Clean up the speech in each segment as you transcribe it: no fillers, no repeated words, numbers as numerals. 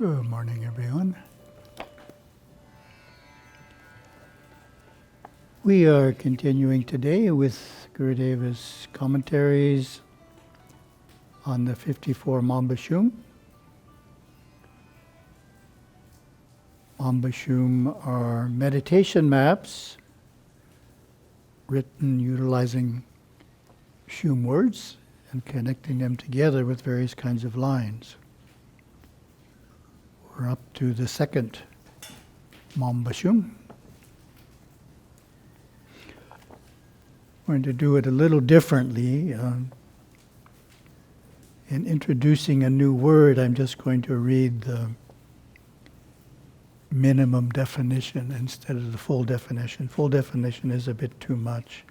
Good morning, everyone. We are continuing today with Gurudeva's commentaries on the 54 mambashum. Mambashum are meditation maps written utilizing Shum words and connecting them together with various kinds of lines. We're up to the second mambashum. We're going to do it a little differently. In introducing a new word, I'm just going to read the minimum definition instead of the full definition. Full definition is a bit too much.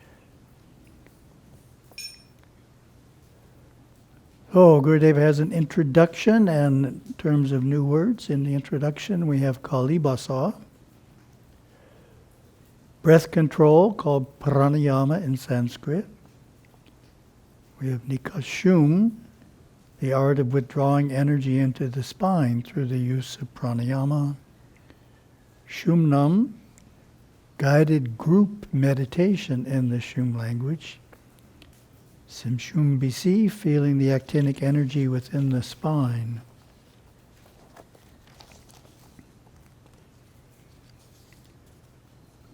So, Gurudeva has an introduction, and in terms of new words, in the introduction we have kalibasa, breath control called pranayama in Sanskrit. We have nikashum, the art of withdrawing energy into the spine through the use of pranayama. Shumnam, guided group meditation in the Shum language. Simshum BC, feeling the actinic energy within the spine.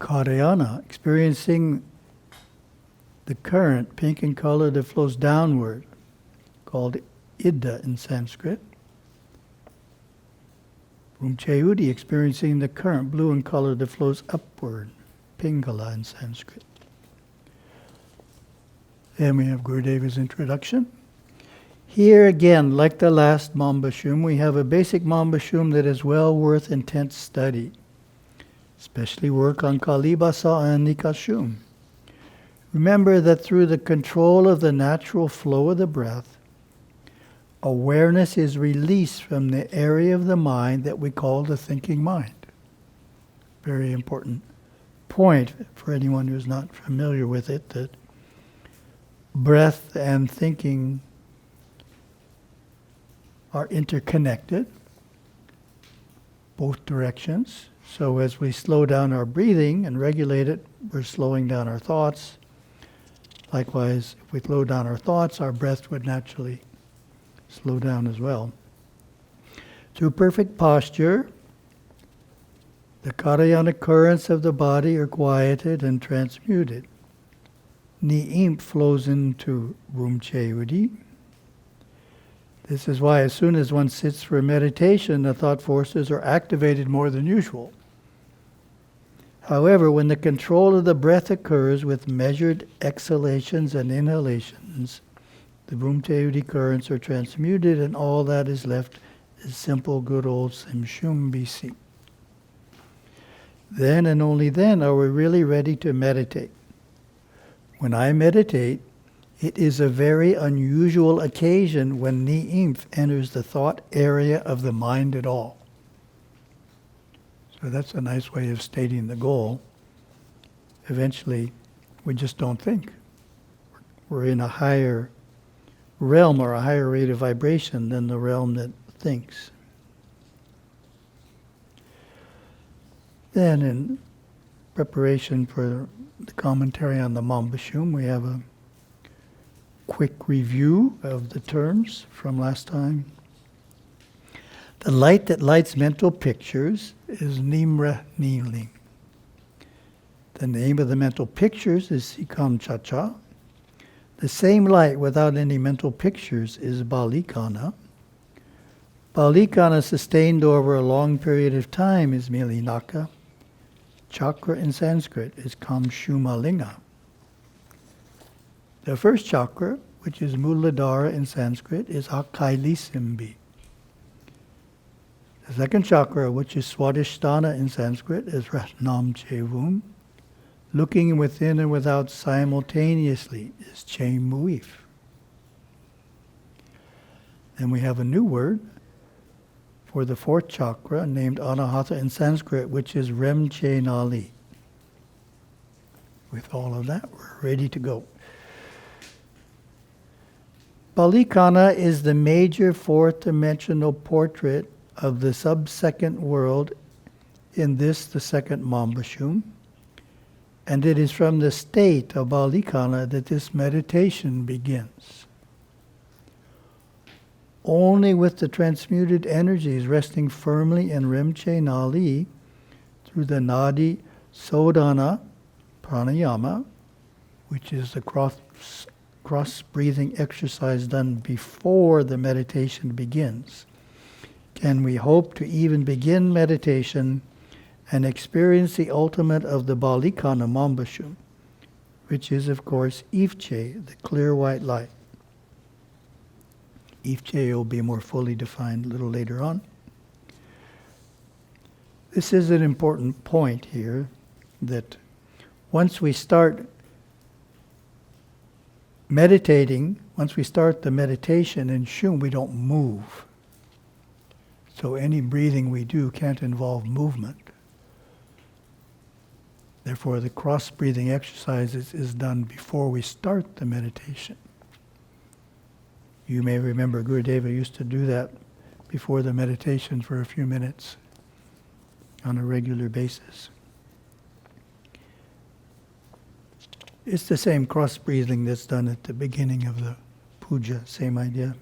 Karayana, experiencing the current, pink in color, that flows downward, called Ida in Sanskrit. Rumchayudi, experiencing the current, blue in color, that flows upward, Pingala in Sanskrit. Then we have Gurudeva's introduction. Here again, like the last mambashum, we have a basic mambashum that is well worth intense study, especially work on kalibasa and nikashum. Remember that through the control of the natural flow of the breath, awareness is released from the area of the mind that we call the thinking mind. Very important point for anyone who's not familiar with it, that breath and thinking are interconnected, both directions. So as we slow down our breathing and regulate it, we're slowing down our thoughts. Likewise, if we slow down our thoughts, our breath would naturally slow down as well. Through perfect posture, the karayana currents of the body are quieted and transmuted. Ni'imp flows into Rumchayudi. This is why as soon as one sits for meditation, the thought forces are activated more than usual. However, when the control of the breath occurs with measured exhalations and inhalations, the Rumchayudi currents are transmuted and all that is left is simple, good old Simshum BC. Then and only then are we really ready to meditate. When I meditate, it is a very unusual occasion when Ni'imf enters the thought area of the mind at all. So that's a nice way of stating the goal. Eventually, we just don't think. We're in a higher realm or a higher rate of vibration than the realm that thinks. Then in preparation for the commentary on the mambashum, we have a quick review of the terms from last time. The light that lights mental pictures is Nimra Niling. The name of the mental pictures is Sikam Chacha. The same light without any mental pictures is Balikana. Balikana sustained over a long period of time is Milinaka. Chakra in Sanskrit is Kamshumalinga. The first chakra, which is Muladhara in Sanskrit, is Akailisambhi. The second chakra, which is Swadhisthana in Sanskrit, is Ratnam Chevum. Looking within and without simultaneously is Chemuif. Then we have a new word for the fourth chakra, named Anahata in Sanskrit, which is Remche Nali. With all of that, we're ready to go. Balikana is the major fourth dimensional portrait of the sub-second world in this, the second mambashum, and it is from the state of Balikana that this meditation begins. Only with the transmuted energies resting firmly in Rimche Nali through the Nadi Sodhana Pranayama, which is the cross-breathing exercise done before the meditation begins, can we hope to even begin meditation and experience the ultimate of the Balikana mambashum, which is, of course, Ifche, the clear white light. Ifche will be more fully defined a little later on. This is an important point here, that once we start meditating, once we start the meditation in Shum, we don't move. So any breathing we do can't involve movement. Therefore, the cross-breathing exercises is done before we start the meditation. You may remember Gurudeva used to do that before the meditation for a few minutes on a regular basis. It's the same cross-breathing that's done at the beginning of the puja, same idea.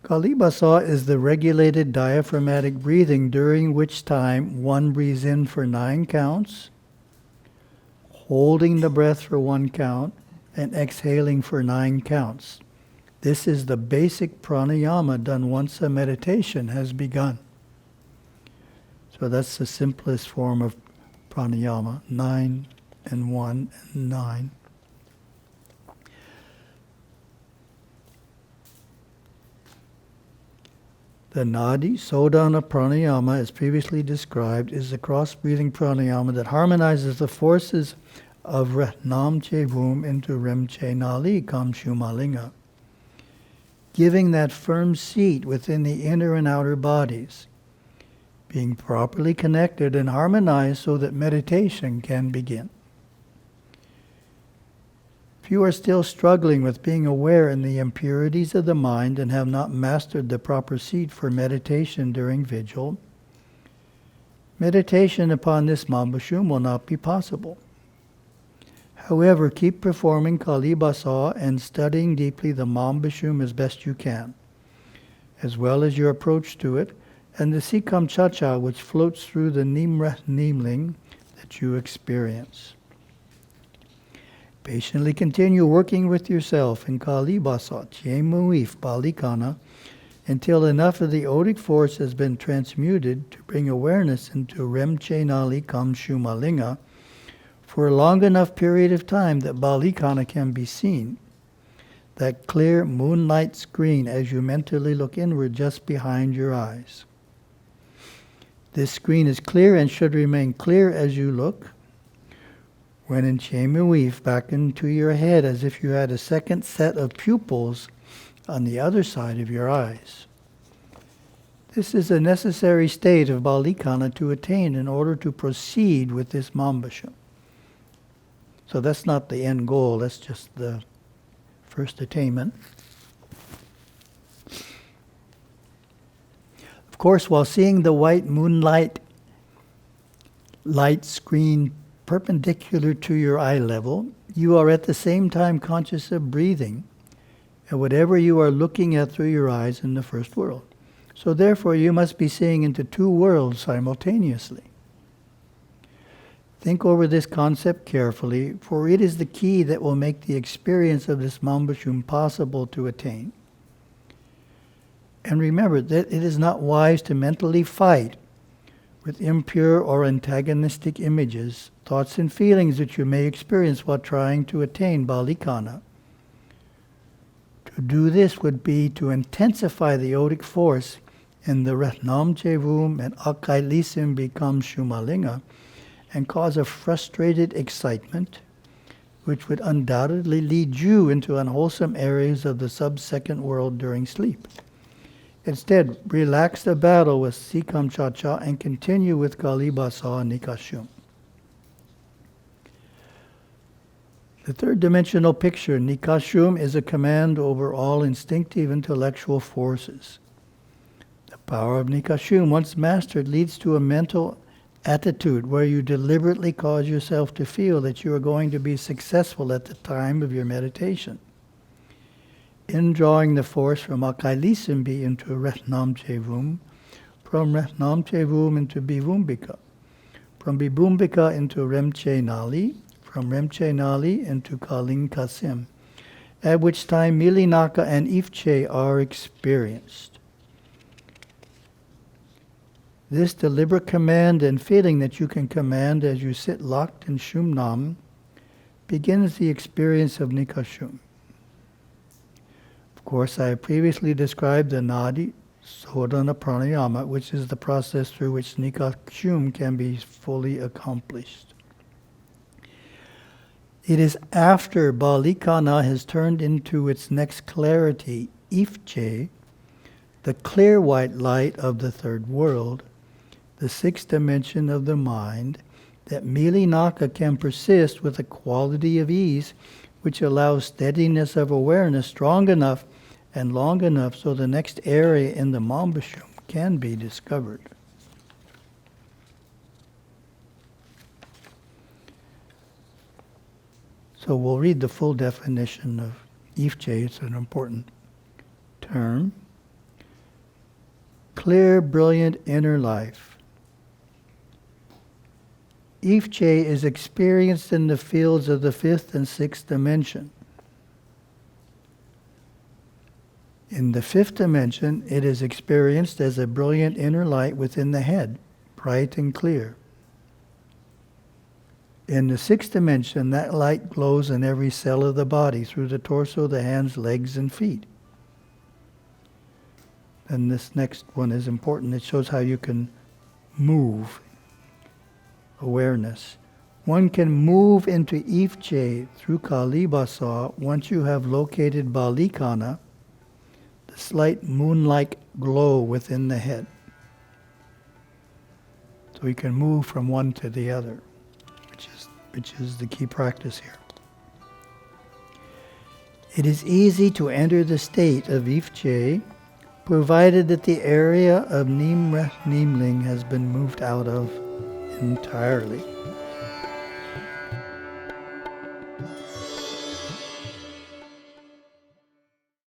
Kalibasa is the regulated diaphragmatic breathing, during which time one breathes in for 9 counts, holding the breath for 1 count, and exhaling for 9 counts. This is the basic pranayama done once a meditation has begun. So that's the simplest form of pranayama, 9 and 1 and 9. The Nadi Sodhana Pranayama, as previously described, is the cross-breathing pranayama that harmonizes the forces of Namche Vum into Remche Nali Kam Shumalinga, giving that firm seat within the inner and outer bodies, being properly connected and harmonized so that meditation can begin. If you are still struggling with being aware in the impurities of the mind and have not mastered the proper seat for meditation during vigil, meditation upon this mambashum will not be possible. However, keep performing kalibasa and studying deeply the mambashum as best you can, as well as your approach to it, and the sikam chacha which floats through the nimra nimling that you experience. Patiently continue working with yourself in kalibasa, chemuif, balikana, until enough of the odic force has been transmuted to bring awareness into remche nali kam shumalinga for a long enough period of time that balikana can be seen, that clear moonlight screen as you mentally look inward just behind your eyes. This screen is clear and should remain clear as you look. When in Chemuif, back into your head as if you had a second set of pupils on the other side of your eyes. This is a necessary state of Balikana to attain in order to proceed with this mambasham. So that's not the end goal, that's just the first attainment. Of course, while seeing the white moonlight light screen perpendicular to your eye level, you are at the same time conscious of breathing and whatever you are looking at through your eyes in the first world. So therefore you must be seeing into 2 worlds simultaneously. Think over this concept carefully, for it is the key that will make the experience of this mambashum possible to attain. And remember that it is not wise to mentally fight with impure or antagonistic images, thoughts and feelings that you may experience while trying to attain balikana. To do this would be to intensify the odic force in the Ratnam Chevum and Akailisim become Shumalinga and cause a frustrated excitement which would undoubtedly lead you into unwholesome areas of the sub-second world during sleep. Instead, relax the battle with Sikam Cha-Cha and continue with Kalibasa and Nikashum. The third dimensional picture, Nikashum, is a command over all instinctive intellectual forces. The power of Nikashum, once mastered, leads to a mental attitude where you deliberately cause yourself to feel that you are going to be successful at the time of your meditation. In drawing the force from Akailisimbi into Retnam from Retnam into Bivumbika, from Bivumbika into Remche Nali, from Remche Nali into Kaling Kasim, at which time Milinaka and Ifche are experienced. This deliberate command and feeling that you can command as you sit locked in Shum Nam begins the experience of Nikashum. Of course, I have previously described the Nadi Sodhana Pranayama, which is the process through which Nikashum can be fully accomplished. It is after Balikana has turned into its next clarity, Ifche, the clear white light of the third world, the sixth dimension of the mind, that Milinaka can persist with a quality of ease which allows steadiness of awareness strong enough and long enough so the next area in the mambashum can be discovered. So we'll read the full definition of Ifche. It's an important term. Clear, brilliant inner life. Ifche is experienced in the fields of the fifth and sixth dimension. In the fifth dimension, it is experienced as a brilliant inner light within the head, bright and clear. In the sixth dimension, that light glows in every cell of the body, through the torso, the hands, legs, and feet. And this next one is important. It shows how you can move. Awareness. One can move into Ifche through Kalibasa once you have located Balikana, the slight moon-like glow within the head. So you can move from one to the other, which is the key practice here. It is easy to enter the state of Ifche, provided that the area of Nimreh Nimling has been moved out of entirely.